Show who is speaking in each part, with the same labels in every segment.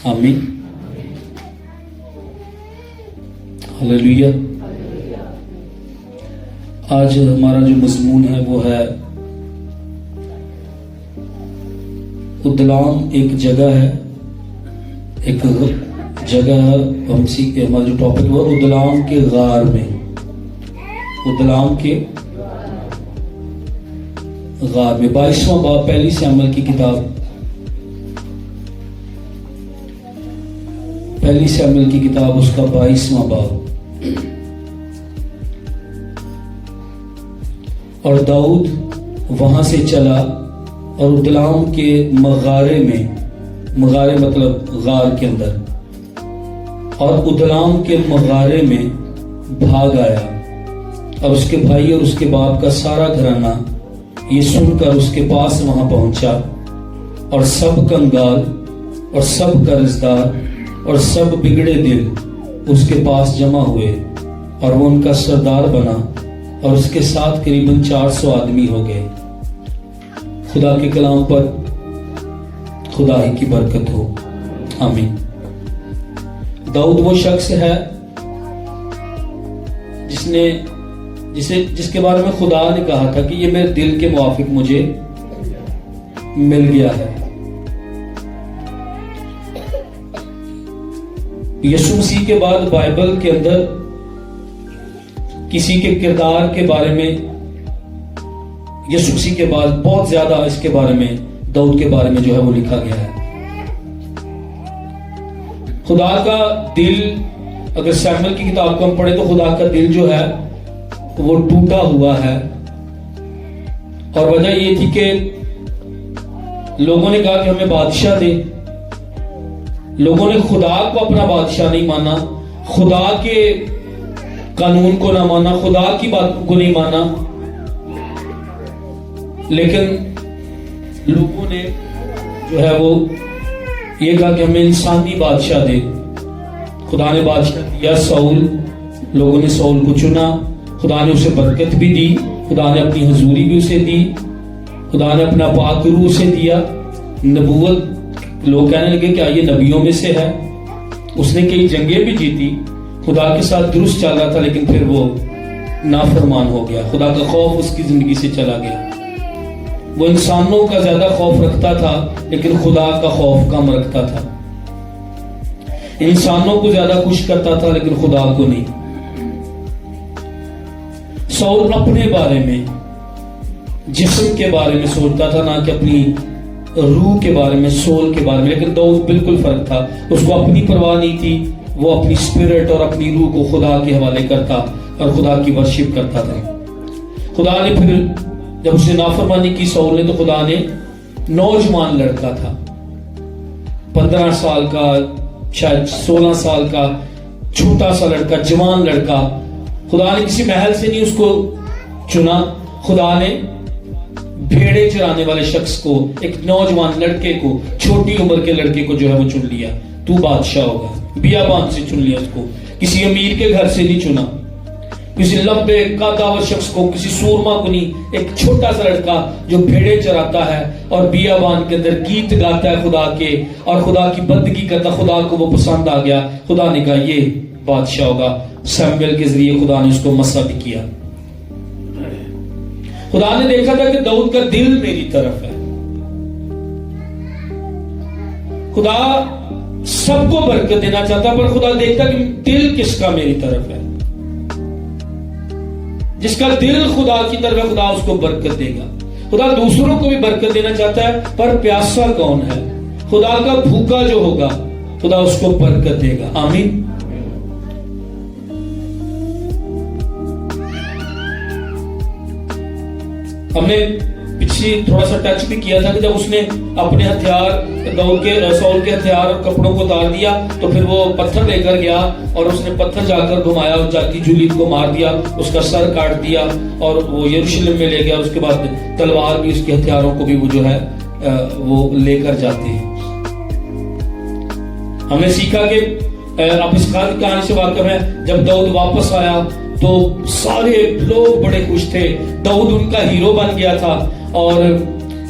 Speaker 1: آمین. ہلیلویا. آج ہمارا جو مضمون ہے وہ ہے ادلام. ایک جگہ ہے، ایک جگہ ہے. ہمارا جو ٹاپک ہوا ادلام کے غار میں. ادلام کے غار میں 22واں باب پہلی سیموئیل کی کتاب، پہلی سیموئیل کی کتاب اس کا 22واں باب. اور داؤد وہاں سے چلا اور ادلام کے مغارے میں، مغارے مطلب غار کے اندر، اور ادلام کے مغارے میں بھاگ آیا. اور اس کے بھائی اور اس کے باپ کا سارا گھرانہ یہ سن کر اس کے پاس وہاں پہنچا، اور سب کنگال اور سب قرضدار اور سب بگڑے دل اس کے پاس جمع ہوئے، اور وہ ان کا سردار بنا، اور اس کے ساتھ قریباً 400 آدمی ہو گئے. خدا کے کلام پر خدا ہی کی برکت ہو. آمین. داؤد وہ شخص ہے جس کے بارے میں خدا نے کہا تھا کہ یہ میرے دل کے موافق مجھے مل گیا ہے. یسوع مسیح کے بعد بائبل کے اندر کسی کے کردار کے بارے میں، یسوع مسیح کے بعد بہت زیادہ اس کے بارے میں، داؤد کے بارے میں جو ہے وہ لکھا گیا ہے. خدا کا دل، اگر سیموئیل کی کتاب کو ہم پڑھیں تو خدا کا دل جو ہے وہ ٹوٹا ہوا ہے. اور وجہ یہ تھی کہ لوگوں نے کہا کہ ہمیں بادشاہ دے. لوگوں نے خدا کو اپنا بادشاہ نہیں مانا، خدا کے قانون کو نہ مانا، خدا کی بات کو نہیں مانا. لیکن لوگوں نے جو ہے وہ یہ کہا کہ ہمیں انسانی بادشاہ دے. خدا نے بادشاہ دیا ساؤل، لوگوں نے ساؤل کو چنا. خدا نے اسے برکت بھی دی، خدا نے اپنی حضوری بھی اسے دی، خدا نے اپنا پاک روح اسے دیا. نبوت، لوگ کہنے لگے کہ یہ نبیوں میں سے ہے. اس نے کئی جنگیں بھی جیتی، خدا کے ساتھ درست چل رہا تھا، لیکن پھر وہ نافرمان ہو گیا. خدا کا خوف اس کی زندگی سے چلا گیا. وہ انسانوں کا زیادہ خوف رکھتا تھا لیکن خدا کا خوف کم رکھتا تھا. انسانوں کو زیادہ خوش کرتا تھا لیکن خدا کو نہیں. ساؤل اپنے بارے میں، جسم کے بارے میں سوچتا تھا، نہ کہ اپنی روح کے بارے میں، سول کے بارے میں. لیکن داؤد بالکل فرق تھا. اس کو اپنی پرواہ نہیں تھی. وہ اپنی اسپرٹ اور اپنی روح کو خدا کے حوالے کرتا اور خدا کی ورشپ کرتا تھا. خدا نے پھر جب اس نے نافرمانی کی ساؤل نے، تو خدا نے نوجوان لڑکا تھا، 15 سال کا، شاید 16 سال کا چھوٹا سا لڑکا، جوان لڑکا. خدا نے کسی محل سے نہیں اس کو چنا. خدا نے بھیڑے چرانے والے شخص کو، ایک نوجوان لڑکے کو، چھوٹی عمر کے لڑکے کو جو ہے وہ چن لیا. تو بادشاہ ہوگا. بیابان سے چن لیا اس کو. کسی امیر کے گھر سے نہیں چنا، کسی لمبے قدور شخص کو، کسی سورما کو نہیں. ایک چھوٹا سا لڑکا جو بھیڑے چراتا ہے اور بیابان کے اندر گیت گاتا ہے خدا کے، اور خدا کی بندگی کرتا. خدا کو وہ پسند آ گیا. خدا نے کہا یہ بادشاہ ہوگا. سیموئیل کے ذریعے خدا نے اس کو مسح بھی کیا. خدا نے دیکھا تھا کہ داؤد کا دل میری طرف ہے. خدا سب کو برکت دینا چاہتا، پر خدا دیکھتا کہ دل کس کا میری طرف ہے. جس کا دل خدا کی طرف ہے خدا اس کو برکت دے گا. خدا دوسروں کو بھی برکت دینا چاہتا ہے، پر پیاسا کون ہے؟ خدا کا بھوکا جو ہوگا خدا اس کو برکت دے گا. آمین. ہم نے پچھلی تھوڑا سا ٹچ بھی کیا تھا کہ جب اس نے اپنے ہتھیار، داؤد کے، ساؤل کے ہتھیار اور کپڑوں کو اتار دیا، تو پھر وہ پتھر لے کر گیا اور اس نے پتھر جا کر گھمایا اور جا کے جولیت کو مار دیا، اس کا سر کاٹ دیا اور وہ یروشلم میں لے گیا. اس کے بعد تلوار بھی، اس کے ہتھیاروں کو بھی وہ جو ہے وہ لے کر جاتے ہیں. ہم نے سیکھا کہ آپ اس کہانی سے واقف ہیں، جب داؤد واپس آیا تو سارے لوگ بڑے خوش تھے. داؤد ان کا ہیرو بن گیا تھا اور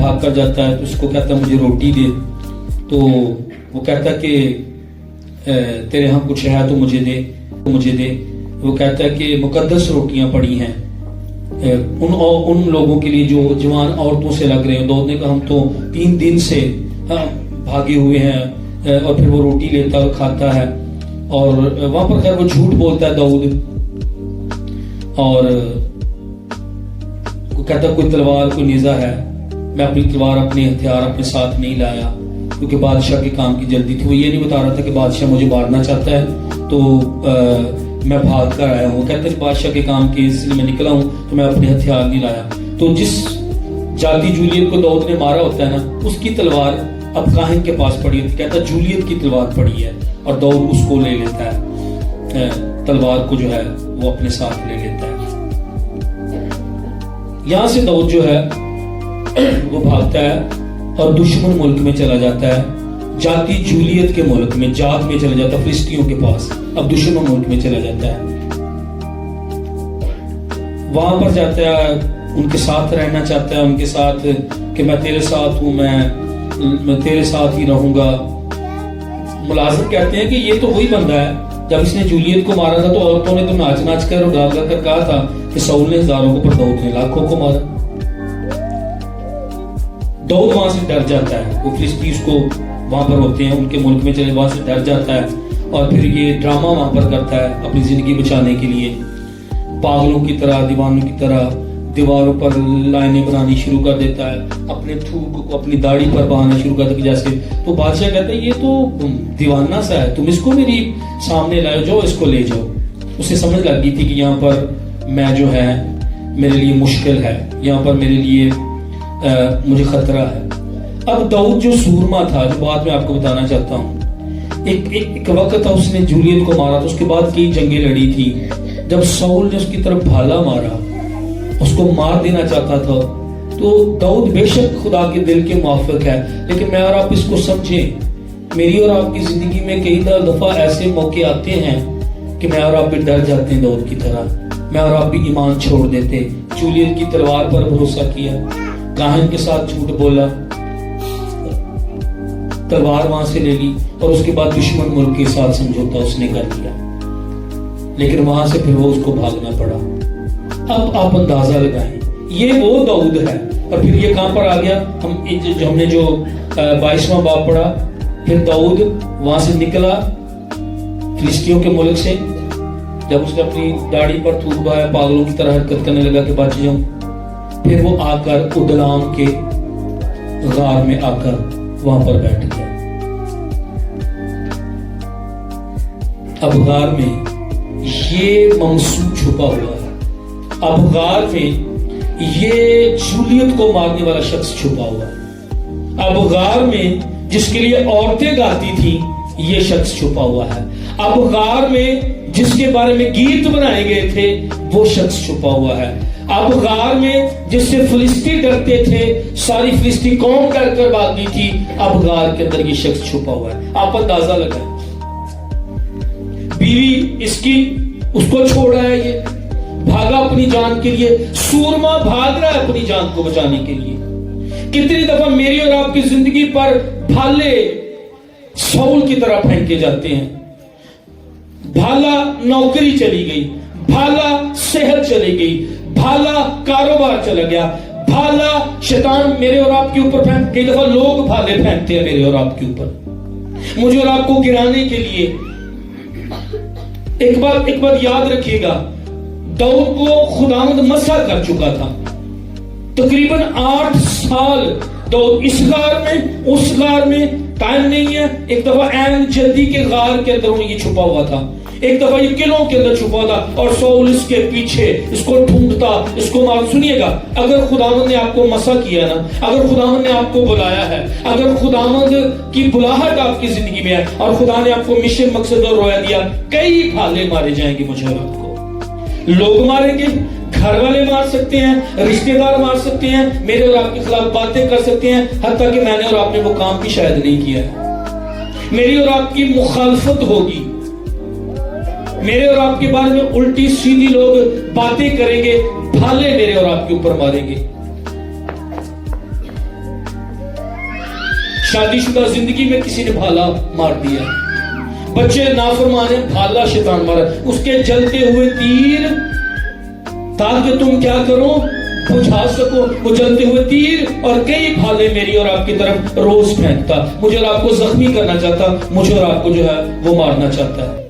Speaker 1: بھاگ کر جاتا ہے تو اس کو کہتا ہے مجھے روٹی دے. تو وہ کہتا ہے کہ تیرے ہاں کچھ ہے تو مجھے دے. وہ کہتا ہے کہ مقدس روٹیاں پڑی ہیں ان لوگوں کے لیے جو جوان عورتوں سے لگ رہے ہیں. داؤد نے کہا ہم تو 3 دن سے بھاگے ہوئے ہیں. اور پھر وہ روٹی لیتا اور کھاتا ہے. اور وہاں پر خیر وہ جھوٹ بولتا ہے داؤد, اور وہ کہتا ہے کوئی تلوار کوئی نیزہ ہے, میں اپنی تلوار اپنے ہتھیار اپنے ساتھ نہیں لایا کیونکہ بادشاہ کے کام کی جلدی تھی. وہ یہ نہیں بتا رہا تھا کہ بادشاہ مجھے مارنا چاہتا ہے تو میں بھاگ کر آیا ہوں. کہتے ہیں بادشاہ کے کام کے سلسلے میں نکلا ہوں تو میں اپنے ہتھیار نہیں لایا. تو جس جاتی جولیت کو داؤد نے مارا ہوتا ہے نا, اس کی تلوار اب کاہن کے پاس پڑی ہوتی. کہتا ہے جولیت کی تلوار پڑی ہے, اور داؤد اس کو لے لیتا ہے, تلوار کو جو ہے وہ اپنے ساتھ لے لیتا ہے. یہاں سے داؤد جو ہے وہ بھاگتا ہے اور دشمن ملک میں چلا جاتا ہے, جاتی جولیت کے ملک میں, جات میں چلا جاتا ہے, فلسطینیوں کے پاس. اب دشمن ملک میں چلا جاتا ہے, وہاں پر جاتا ہے, ان کے ساتھ رہنا چاہتا ہے, ان کے ساتھ کہ میں تیرے ساتھ ہوں, میں تیرے ساتھ ہی رہوں گا. ملازم کہتے ہیں کہ یہ تو وہی بندہ ہے جب اس نے جولیت کو مارا تھا تو عورتوں نے تو ناچ ناچ کر اور گا گا کر کہا تھا کہ ساؤل نے ہزاروں کو پر داؤد نے لاکھوں کو مارا. داؤد وہاں سے ڈر جاتا ہے, وہ فلسطین کو وہاں پر ہوتے ہیں ان کے ملک میں چلے, وہاں سے ڈر جاتا ہے اور پھر یہ ڈرامہ وہاں پر کرتا ہے اپنی زندگی بچانے کے لیے. پاگلوں کی طرح, دیوانوں کی طرح دیواروں پر لائنیں بنانی شروع کر دیتا ہے, اپنے تھوک کو اپنی داڑھی پر بہانا شروع کر دیتا ہے جیسے. تو بادشاہ کہتا ہے یہ تو دیوانہ سا ہے, تم اس کو میری سامنے لائے جاؤ, اس کو لے جاؤ. اسے سمجھ لگ گئی تھی کہ یہاں پر میں جو ہے میرے لیے مشکل ہے, یہاں پر میرے لیے مجھے خطرہ ہے. اب داؤد جو سورما تھا, جو بات میں آپ کو بتانا چاہتا ہوں, ایک وقت تھا اس نے جولیت کو مارا, تو اس کے بعد کئی جنگیں لڑی تھی. جب ساؤل نے اس کی طرف بھالا مارا, اس کو مار دینا چاہتا تھا, تو داؤد بے شک خدا کے دل کے موافق ہے, لیکن میں اور آپ اس کو سمجھیں, میری اور آپ کی زندگی میں کئی دفعہ ایسے موقع آتے ہیں کہ میں اور آپ بھی ڈر جاتے ہیں داؤد کی طرح. میں اور آپ بھی ایمان چھوڑ دیتے. جولیت کی تلوار پر بھروسہ کیا, کاہن کے ساتھ جھوٹ بولا, تلوار وہاں سے لے لی, اور اس کے بعد دشمن ملک کے ساتھ سمجھوتا اس نے کر لیا, لیکن وہاں سے پھر وہ اس کو بھاگنا پڑا. اب آپ اندازہ لگائیں, یہ وہ داؤد ہے. اور پھر یہ کہاں پر آ گیا, ہم نے جو 22واں باب پڑھا, پھر داؤد وہاں سے نکلا فلسطینیوں کے ملک سے, جب اس نے اپنی داڑھی پر تھوک بہایا, پاگلوں کی طرح حرکت کرنے لگا کہ بچ جاؤں. پھر وہ آ کر ادلام کے غار میں آ کر وہاں پر بیٹھ گیا. اب غار میں یہ منصوب چھپا ہوا ہے, اب غار میں یہ جولیت کو مارنے والا شخص چھپا ہوا ہے, اب غار میں جس کے لیے عورتیں گاتی تھی یہ شخص چھپا ہوا ہے, اب غار میں جس کے بارے میں گیت بنائے گئے تھے وہ شخص چھپا ہوا ہے, اب غار میں جس سے فلسطین ڈرتے تھے, ساری فلسطین قوم کر کر بھاگتی تھی, اب غار کے اندر یہ شخص چھپا ہوا ہے. آپ اندازہ لگائیں, بیوی اس کی اس کو چھوڑ رہا ہے, یہ بھاگا اپنی جان کے لیے, سورما بھاگ رہا ہے اپنی جان کو بچانے کے لیے. کتنی دفعہ میری اور آپ کی زندگی پر بھالے ساؤل کی طرح پھینکے جاتے ہیں. بھالا نوکری چلی گئی, بھالا صحت چلی گئی, بھالا کاروبار چلا گیا, بھالا شیطان میرے اور آپ کے اوپر پھینک. کئی دفعہ لوگ بھالے پھینکتے ہیں میرے اور آپ کے اوپر, مجھے اور آپ کو گرانے کے لیے. ایک بات یاد رکھیے گا, داؤد کو خداوند مسح کر چکا تھا. تقریباً 8 سال داؤد اس غار میں اس غار میں, ٹائم نہیں ہے. ایک دفعہ عین جلدی کے غار کے اندر یہ چھپا ہوا تھا, ایک دفعہ یہ قلعوں کے اندر چھپا تھا, اور ساؤل اس کے پیچھے اس کو ڈھونڈتا, اس کو مار. سنیے گا, اگر خداوند نے آپ کو مسح کیا نا, اگر خداوند نے آپ کو بلایا ہے, اگر خداوند کی بلاہٹ آپ کی زندگی میں ہے, اور خدا نے آپ کو مشن مقصد اور رویا دیا, کئی بھالے مارے جائیں گے. مجھے اور آپ کو لوگ ماریں گے, گھر والے مار سکتے ہیں, رشتہ دار مار سکتے ہیں, میرے اور آپ کے خلاف باتیں کر سکتے ہیں, حتیٰ کہ میں نے اور آپ نے وہ کام بھی شاید نہیں کیا ہے. میری اور آپ کی مخالفت ہوگی, میرے اور آپ کے بارے میں الٹی سیدھی لوگ باتیں کریں گے, بھالے میرے اور آپ کے اوپر ماریں گے. شادی شدہ زندگی میں کسی نے بھالا مار دیا، بچے نافرمان ہیں، بھالا شیطان مارا، اس کے جلتے ہوئے تیر تاکہ تم کیا کرو، بجھا سکو، وہ جلتے ہوئے تیر اور کئی بھالے میری اور آپ کی طرف روز پھینکتا، مجھے اور آپ کو زخمی کرنا چاہتا، مجھے اور آپ کو جو ہے وہ مارنا چاہتا ہے۔